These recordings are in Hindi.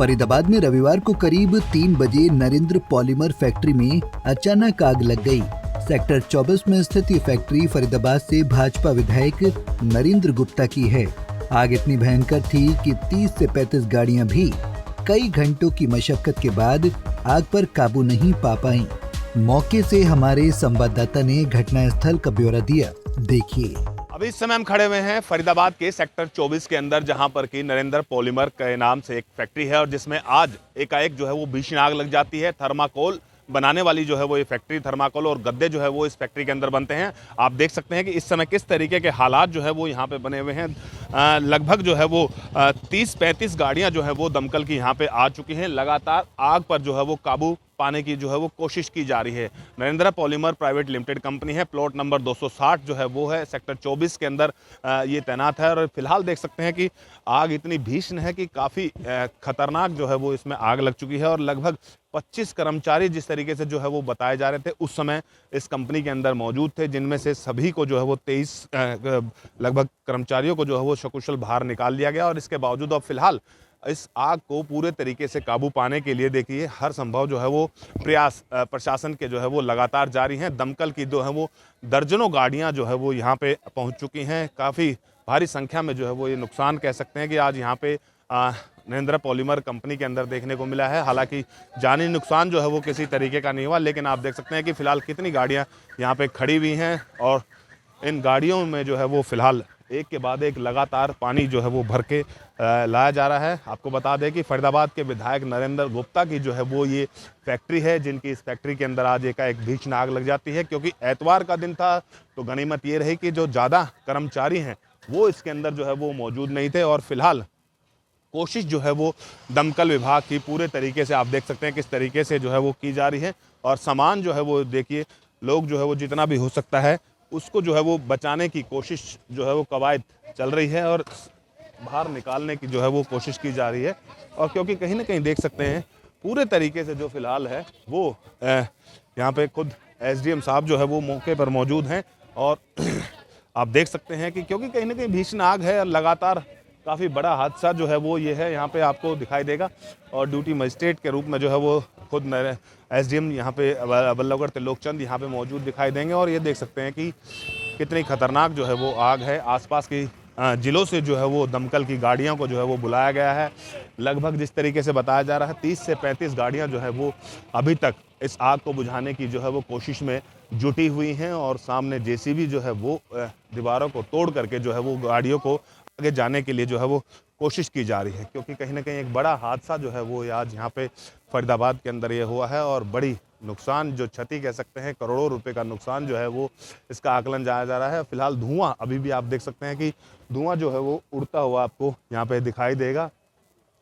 फरीदाबाद में रविवार को करीब 3 बजे नरेंद्र पॉलीमर फैक्ट्री में अचानक आग लग गई। सेक्टर 24 में स्थित ये फैक्ट्री फरीदाबाद से भाजपा विधायक नरेंद्र गुप्ता की है। आग इतनी भयंकर थी कि 30 से 35 गाड़ियां भी कई घंटों की मशक्कत के बाद आग पर काबू नहीं पा पाईं। मौके से हमारे संवाददाता ने घटनास्थल का ब्यौरा दिया, देखिए। अभी इस समय हम खड़े हुए हैं फरीदाबाद के सेक्टर 24 के अंदर, जहां पर कि नरेंद्र पॉलीमर के नाम से एक फैक्ट्री है और जिसमें आज एकाएक जो है वो भीषण आग लग जाती है। थर्माकोल बनाने वाली जो है वो ये फैक्ट्री, थर्माकोल और गद्दे जो है वो इस फैक्ट्री के अंदर बनते हैं। आप देख सकते हैं कि इस समय किस तरीके के हालात जो है वो यहाँ पे बने हुए हैं। लगभग जो है वो 30-35 गाड़ियाँ जो है वो दमकल की यहाँ पे आ चुकी हैं। लगातार आग पर जो है वो काबू पाने की जो है वो कोशिश की जा रही है। Narendra polymer private limited company है। प्लॉट नंबर 260 जो है वो है सेक्टर 24 के अंदर ये तैनात है। और फिलहाल देख सकते हैं कि आग इतनी भीषण है कि काफ़ी खतरनाक जो है वो इसमें आग लग चुकी है। और लगभग 25 कर्मचारी जिस तरीके से जो है वो बताए जा रहे थे उस समय इस कंपनी के अंदर मौजूद थे, जिनमें से सभी को जो है वो 23 लगभग कर्मचारियों को जो है वो सकुशल बाहर निकाल लिया गया। और इसके बावजूद अब फिलहाल इस आग को पूरे तरीके से काबू पाने के लिए देखिए हर संभव जो है वो प्रयास प्रशासन के जो है वो लगातार जारी हैं। दमकल की जो है वो दर्जनों गाड़ियां जो है वो यहाँ पे पहुँच चुकी हैं। काफ़ी भारी संख्या में जो है वो ये नुकसान कह सकते हैं कि आज यहाँ पे नरेंद्र पॉलीमर कंपनी के अंदर देखने को मिला है। हालांकि जानी नुकसान जो है वो किसी तरीके का नहीं हुआ, लेकिन आप देख सकते हैं कि फ़िलहाल कितनी गाड़ियाँ यहाँ पे खड़ी हुई हैं और इन गाड़ियों में जो है वो फ़िलहाल एक के बाद एक लगातार पानी जो है वो भर के लाया जा रहा है। आपको बता दें कि फरीदाबाद के विधायक नरेंद्र गुप्ता की जो है वो ये फैक्ट्री है, जिनकी इस फैक्ट्री के अंदर आज एकाएक भीषण आग लग जाती है। क्योंकि एतवार का दिन था तो गनीमत ये रही कि जो ज़्यादा कर्मचारी हैं वो इसके अंदर जो है वो मौजूद नहीं थे। और फिलहाल कोशिश जो है वो दमकल विभाग की पूरे तरीके से आप देख सकते हैं किस तरीके से जो है वो की जा रही है। और सामान जो है वो देखिए, लोग जो है वो जितना भी हो सकता है उसको जो है वो बचाने की कोशिश जो है वो कवायद चल रही है और बाहर निकालने की जो है वो कोशिश की जा रही है। और क्योंकि कहीं ना कहीं देख सकते हैं पूरे तरीके से जो फिलहाल है वो यहाँ पे खुद एसडीएम साहब जो है वो मौके पर मौजूद हैं। और आप देख सकते हैं कि क्योंकि कहीं ना कहीं भीषण आग है और लगातार काफ़ी बड़ा हादसा जो है वो ये है, यहाँ पे आपको दिखाई देगा। और ड्यूटी मजिस्ट्रेट के रूप में जो है वो खुद एसडीएम यहाँ पे बल्लभगढ़ त्रिलोकचंद यहाँ पे मौजूद दिखाई देंगे। और ये देख सकते हैं कि कितनी खतरनाक जो है वो आग है। आसपास की जिलों से जो है वो दमकल की गाड़ियों को जो है वो बुलाया गया है। लगभग जिस तरीके से बताया जा रहा है 30 से 35 गाड़ियाँ जो है वो अभी तक इस आग को बुझाने की जो है वो कोशिश में जुटी हुई हैं। और सामने जेसीबी जो है वो दीवारों को तोड़ करके जो है वो गाड़ियों को आगे जाने के लिए जो है वो कोशिश की जा रही है। क्योंकि कहीं ना कहीं एक बड़ा हादसा जो है वो आज यहाँ पे फरीदाबाद के अंदर ये हुआ है। और बड़ी नुकसान जो क्षति कह सकते हैं, करोड़ों रुपए का नुकसान जो है वो इसका आकलन जाया जा रहा है। फिलहाल धुआं अभी भी आप देख सकते हैं कि धुआं जो है वो उड़ता हुआ आपको यहाँ पे दिखाई देगा।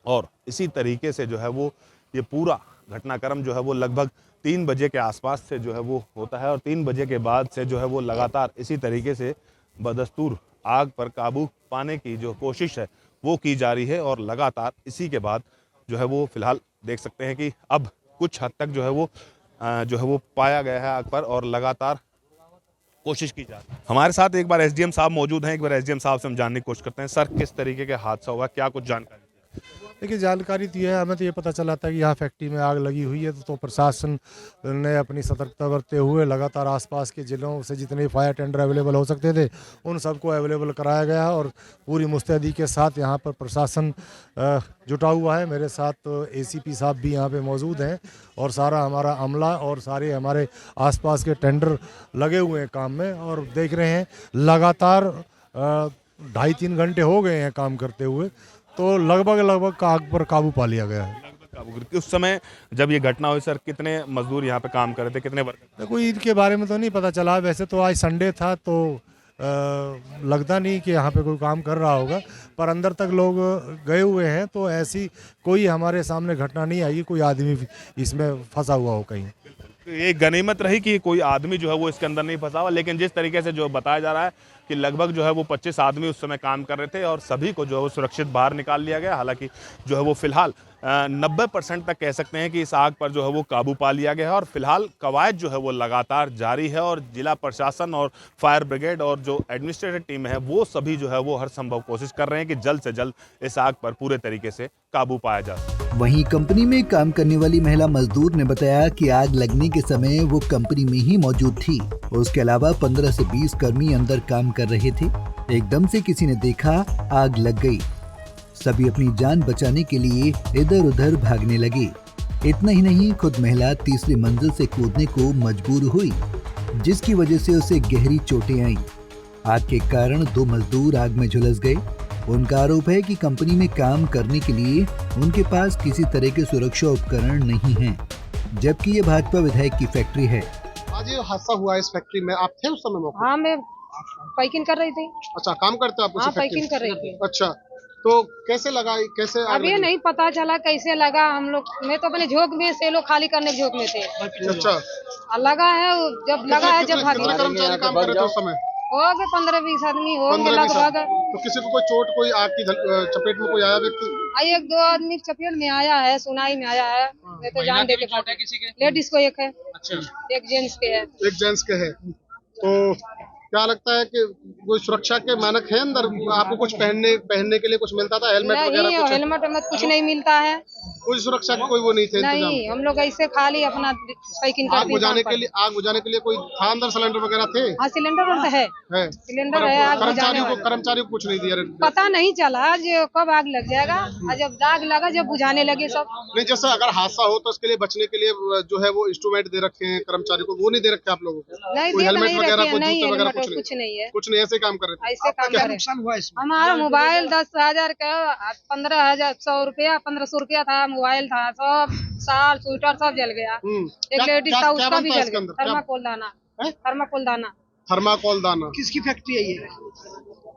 और इसी तरीके से जो है वो ये पूरा घटनाक्रम जो है वो लगभग 3 बजे के आसपास से जो है वो होता है। और 3 बजे के बाद से जो है वो लगातार इसी तरीके से बदस्तूर आग पर काबू पाने की जो कोशिश है वो की जा रही है। और लगातार इसी के बाद जो है वो फिलहाल देख सकते हैं कि अब कुछ हद तक जो है वो पाया गया है आग पर और लगातार कोशिश की जा रही है। हमारे साथ एक बार एसडीएम साहब मौजूद हैं। एक बार एसडीएम साहब से हम जानने की कोशिश करते हैं। सर, किस तरीके का हादसा हुआ, क्या कुछ जानकारी? देखिए, जानकारी तो ये है, हमें तो ये पता चला था कि यहाँ फैक्ट्री में आग लगी हुई है। तो प्रशासन ने अपनी सतर्कता बरतते हुए लगातार आसपास के ज़िलों से जितने फायर टेंडर अवेलेबल हो सकते थे उन सबको अवेलेबल कराया गया है। और पूरी मुस्तैदी के साथ यहाँ पर प्रशासन जुटा हुआ है। मेरे साथ एसीपी साहब भी यहाँ पे मौजूद हैं और सारा हमारा अमला और सारे हमारे आसपास के टेंडर लगे हुए हैं काम में। और देख रहे हैं लगातार 2.5-3 घंटे हो गए हैं काम करते हुए, तो लगभग आग पर काबू पा लिया गया है। उस समय जब ये घटना हुई सर, कितने मजदूर यहाँ पे काम कर रहे थे, कितने वर्कर? देखो, ईद के बारे में तो नहीं पता चला। वैसे तो आज संडे था तो लगता नहीं कि यहाँ पे कोई काम कर रहा होगा, पर अंदर तक लोग गए हुए हैं। तो ऐसी कोई हमारे सामने घटना नहीं आई कोई आदमी इसमें फंसा हुआ हो कहीं। ये गनीमत रही कि कोई आदमी जो है वो इसके अंदर नहीं फंसा हुआ। लेकिन जिस तरीके से जो बताया जा रहा है कि लगभग जो है वो 25 आदमी उस समय काम कर रहे थे और सभी को जो है वो सुरक्षित बाहर निकाल लिया गया। हालांकि जो है वो फिलहाल 90% तक कह सकते हैं कि इस आग पर जो है वो काबू पा लिया गया है और फिलहाल कवायद जो है वो लगातार जारी है और जिला प्रशासन और फायर ब्रिगेड और जो एडमिनिस्ट्रेटिव टीम है वो सभी जो है वो हर संभव कोशिश कर रहे हैं कि जल्द से जल्द इस आग पर पूरे तरीके से काबू पाया जा सके। वहीं कंपनी में काम करने वाली महिला मजदूर ने बताया कि आग लगने के समय वो कंपनी में ही मौजूद थी। उसके अलावा 15 से 20 कर्मी अंदर काम कर रहे थे। एकदम से किसी ने देखा, आग लग गई। सभी अपनी जान बचाने के लिए इधर उधर भागने लगे। इतना ही नहीं, खुद महिला तीसरी मंजिल से कूदने को मजबूर हुई, जिसकी वजह से उसे गहरी चोटें आईं। आग के कारण 2 मजदूर आग में झुलस गए। उनका आरोप है कि कंपनी में काम करने के लिए उनके पास किसी तरह के सुरक्षा उपकरण नहीं हैं, जबकि ये भाजपा विधायक की फैक्ट्री है। आज ये हादसा हुआ इस फैक्ट्री में, आप थे उस समय मौके? हाँ, मैं पैकिंग कर रही थी। अच्छा, काम करते आप उसी हाँ, फैक्ट्री पैकिंग कर रही थी। अच्छा, तो कैसे लगा, कैसे आग अभी लगी? नहीं पता चला कैसे लगा। हम लोग, मैं तो अपने झोंक में से लोग खाली करने के झोंक में थे। अच्छा, और लगा है, जब लगा है जब भागी। कितने कर्मचारी काम कर रहे थे उस समय? हो गए 15-20 आदमी हो गए 15-20 लगभग। तो किसी को कोई चोट, कोई आग की चपेट में कोई आया व्यक्ति? 1-2 आदमी चपेट में आया है, सुनाई में आया है। मैं तो जान दे के भागी। लेडीज को एक है, एक जेंट्स के है। एक जेंट्स के है। तो क्या लगता है कि कोई सुरक्षा के मानक है अंदर? आपको कुछ पहनने के लिए कुछ मिलता था, हेलमेट वगैरह नहीं, कुछ? हेलमेट कुछ नहीं मिलता है। कोई सुरक्षा की कोई वो नहीं थे इंतजाम? नहीं, हम लोग ऐसे खाली अपना पैकिंग आग करते बुझाने के लिए, आग बुझाने के लिए कोई था अंदर, सिलेंडर वगैरह थे? हाँ, सिलेंडर तो है, सिलेंडर है। आग बुझाने वाला कर्मचारियों को कुछ नहीं दिया? पता नहीं चला जो कब आग लग जाएगा। और जब आग लगा, जब बुझाने लगे सब। नहीं, जैसे अगर हादसा हो तो उसके लिए बचने के लिए जो है वो इंस्ट्रूमेंट दे रखे हैं कर्मचारी को, वो नहीं दे रखे आप लोगों को? नहीं, कोई दिया तो हेलमेट नहीं वगैरह, रखे, कोई नहीं जूते वगैरह हेलमेट कुछ कुछ नहीं है। कुछ नहीं, ऐसे ही काम कर रहे थे? ऐसे काम क्या करे। नुकसान हुआ इसमें? हमारा मोबाइल 10,000 का, 15,000 100 रुपया, 1500 रुपया था मोबाइल था, सब साल स्वेटर सब जल गया। एक लेडीज था, उसका भी जल गया। थर्माकोल दाना, थर्माकोल दाना। थर्माकोल दाना किसकी फैक्ट्री है ये?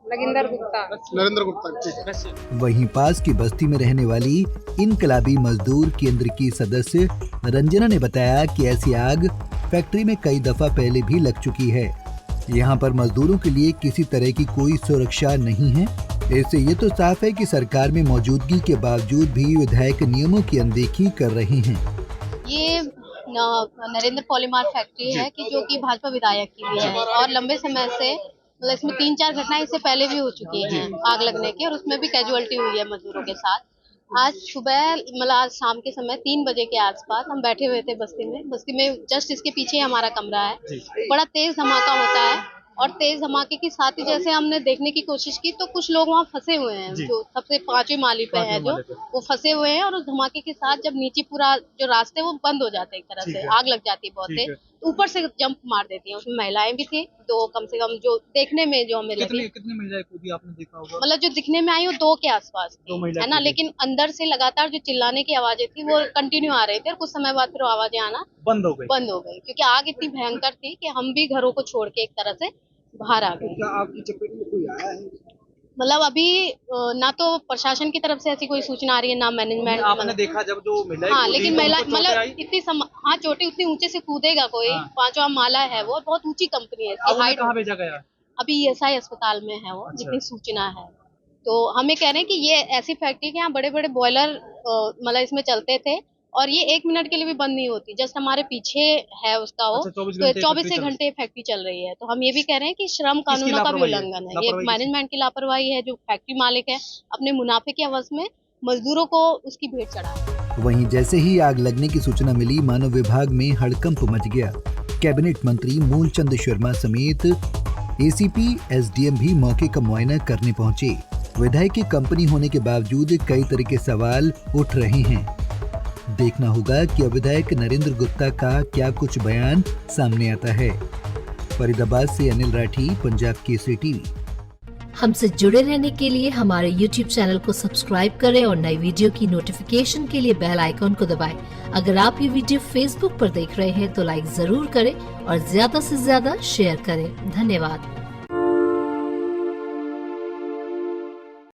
नगिंदर गुप्ता। नरेंद्र गुप्ता, ठीक है। वहीं पास की बस्ती में रहने वाली इनकलाबी मजदूर केंद्र की सदस्य रंजना ने बताया कि ऐसी आग फैक्ट्री में कई दफा पहले भी लग चुकी है। यहाँ पर मजदूरों के लिए किसी तरह की कोई सुरक्षा नहीं है। इससे ये तो साफ है कि सरकार में मौजूदगी के बावजूद भी विधायक नियमों की अनदेखी कर रहे हैं। ये नरेंद्र पॉलीमर फैक्ट्री है कि जो कि भाजपा विधायक की भी है और लंबे समय से, मतलब इसमें 3-4 घटनाएं इससे पहले भी हो चुकी हैं आग लगने की, और उसमें भी कैजुअलिटी हुई है मजदूरों के साथ। आज सुबह, मतलब आज शाम के समय 3 बजे के आसपास हम बैठे हुए थे बस्ती में जस्ट इसके पीछे हमारा कमरा है। बड़ा तेज धमाका होता है और तेज धमाके के साथ ही जैसे हमने देखने की कोशिश की तो कुछ लोग वहाँ फंसे हुए हैं, जो सबसे 5वें माली पे है, जो वो फंसे हुए हैं। और उस धमाके के साथ जब नीचे पूरा जो रास्ते वो बंद हो जाते हैं, एक तरह से आग लग जाती है बहुत तेज, ऊपर से जंप मार देती हैं। उसमें महिलाएं भी थी 2 कम से कम, जो देखने में जो हमें लगी। कितनी महिलाएं कूदी आपने देखा होगा? मतलब जो दिखने में आई वो 2 के आसपास थी, है ना। लेकिन अंदर से लगातार जो चिल्लाने की आवाजें थी वो कंटिन्यू आ रही थी और कुछ समय बाद फिर आवाजें आना बंद हो गई क्योंकि आग इतनी भयंकर थी कि हम भी घरों को छोड़ के एक तरह से बाहर आ गए। क्या आपकी चपेट में कोई आया है? मतलब अभी ना तो प्रशासन की तरफ से ऐसी कोई सूचना आ रही है, ना मैनेजमेंट। आपने देखा जब जो महिला? हाँ, लेकिन महिला, मतलब इतनी हाँ, चोटी उतनी ऊंचे से कूदेगा कोई? 5वां माला है वो, बहुत ऊंची कंपनी है। इसकी हाइट कहाँ भेजा गया? अभी ESI अस्पताल में है वो, जितनी सूचना है। तो हमें कह रहे हैं कि ये ऐसी फैक्ट्री के यहाँ बड़े बड़े बॉयलर मतलब इसमें चलते थे और ये 1 मिनट के लिए भी बंद नहीं होती। जस्ट हमारे पीछे है उसका वो, तो 24 घंटे फैक्ट्री चल रही है। तो हम ये भी कह रहे हैं कि श्रम कानूनों का भी उल्लंघन है। ये मैनेजमेंट की लापरवाही है, जो फैक्ट्री मालिक है अपने मुनाफे के अवसर में मजदूरों को उसकी भेंट चढ़ा। वहीं जैसे ही आग लगने की सूचना मिली, मानव विभाग में हड़कंप मच गया। कैबिनेट मंत्री मूलचंद शर्मा समेत ACP SDM भी मौके का मुआयना करने पहुंचे। विधायक की कंपनी होने के बावजूद कई तरह के सवाल उठ रहे हैं। देखना होगा कि विधायक नरेंद्र गुप्ता का क्या कुछ बयान सामने आता है। फरीदाबाद से अनिल राठी, पंजाब केसरी टीवी। हमसे जुड़े रहने के लिए हमारे YouTube चैनल को सब्सक्राइब करें और नई वीडियो की नोटिफिकेशन के लिए बेल आइकॉन को दबाएं। अगर आप ये वीडियो Facebook पर देख रहे हैं तो लाइक जरूर करें और ज्यादा से ज्यादा शेयर करें। धन्यवाद।